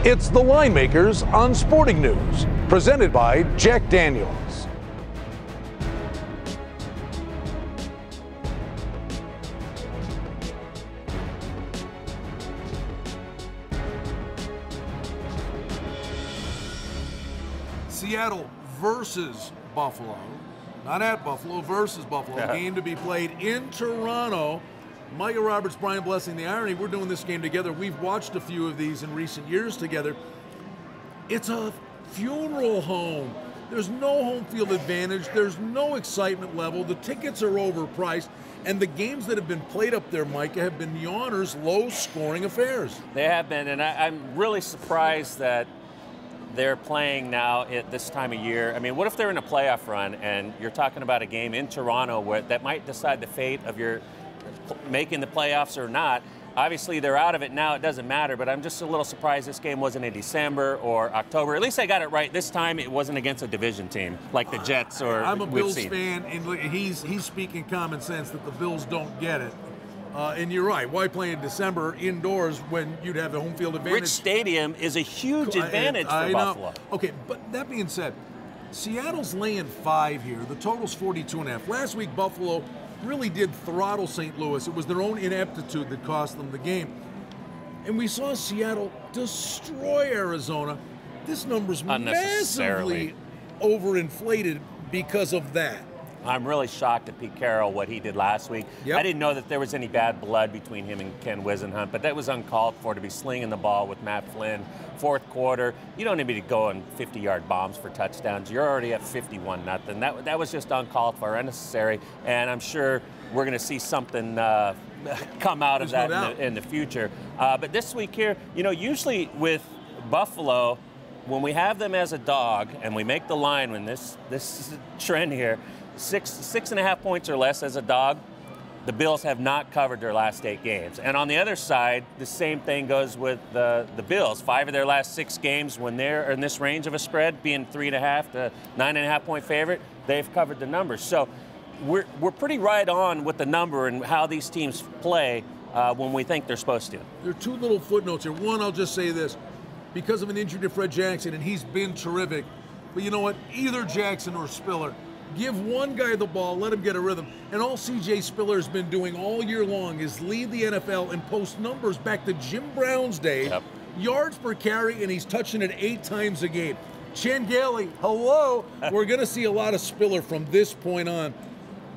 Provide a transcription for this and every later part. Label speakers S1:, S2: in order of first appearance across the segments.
S1: It's the Line Makers on Sporting News, presented by Jack Daniels.
S2: Seattle versus Buffalo, not at Buffalo, versus Buffalo. Game to be played in Toronto. Micah Roberts, Brian Blessing. The irony, we're doing this game together. We've watched a few of these in recent years together. It's a funeral home. There's no home field advantage. There's no excitement level. The tickets are overpriced. And the games that have been played up there, Micah, have been yawners, low-scoring affairs.
S3: They have been, and I'm really surprised that they're playing now at this time of year. I mean, what if they're in a playoff run and you're talking about a game in Toronto where that might decide the fate of your making the playoffs or not? Obviously, they're out of it now. It doesn't matter, but I'm just a little surprised this game wasn't in December or October. At least I got it right this time. It wasn't against a division team like the Jets or
S2: I'm a Bills fan, and he's speaking common sense that the Bills don't get it. And you're right. Why play in December indoors when you'd have the home field advantage?
S3: Rich Stadium is a huge advantage for Buffalo.
S2: Okay, but that being said, Seattle's laying 5 here. The total's 42.5. Last week, Buffalo really did throttle St. Louis. It was their own ineptitude that cost them the game. And we saw Seattle destroy Arizona. This number's massively overinflated because of that.
S3: I'm really shocked at Pete Carroll, what he did last week.
S2: Yep.
S3: I didn't know that there was any bad blood between him and Ken Wisenhunt, but that was uncalled for, to be slinging the ball with Matt Flynn. Fourth quarter, you don't need me to go on 50-yard bombs for touchdowns. You're already at 51-0. That was just uncalled for, unnecessary, and I'm sure we're going to see something come out of that in the future. But this week here, you know, usually with Buffalo, when we have them as a dog and we make the line when this is a trend here, 6.5 points or less as a dog, the Bills have not covered their last 8 games. And on the other side, the same thing goes with the Bills. 5 of their last 6 games, when they're in this range of a spread, being 3.5 to 9.5 point favorite, they've covered the numbers. So we're pretty right on with the number and how these teams play when we think they're supposed to.
S2: There are 2 little footnotes here. One, I'll just say this. Because of an injury to Fred Jackson, and he's been terrific, but you know what? Either Jackson or Spiller, give one guy the ball, let him get a rhythm. And all C.J. Spiller has been doing all year long is lead the NFL and post numbers back to Jim Brown's day.
S3: Yep.
S2: Yards per carry, and he's touching it 8 times a game. Chan Gailey, hello. We're going to see a lot of Spiller from this point on.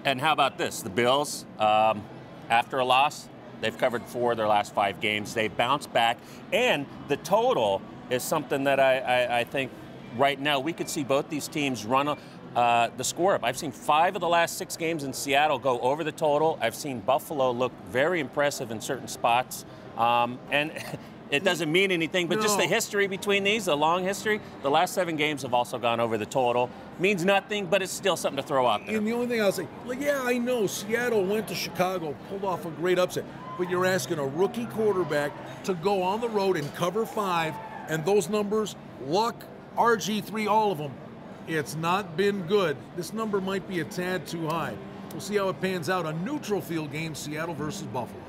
S3: And how about this? The Bills, after a loss, they've covered 4 of their last 5 games. They've bounced back. And the total is something that I think right now we could see both these teams run the score up. I've seen 5 of the last 6 games in Seattle go over the total. I've seen Buffalo look very impressive in certain spots. And it doesn't mean anything, but just the history between these, the long history, the last 7 games have also gone over the total. Means nothing, but it's still something to throw out there.
S2: And the only thing I'll say, yeah, I know Seattle went to Chicago, pulled off a great upset, but you're asking a rookie quarterback to go on the road and cover 5, and those numbers, Luck, RG3, all of them, it's not been good. This number might be a tad too high. We'll see how it pans out. A neutral field game, Seattle versus Buffalo.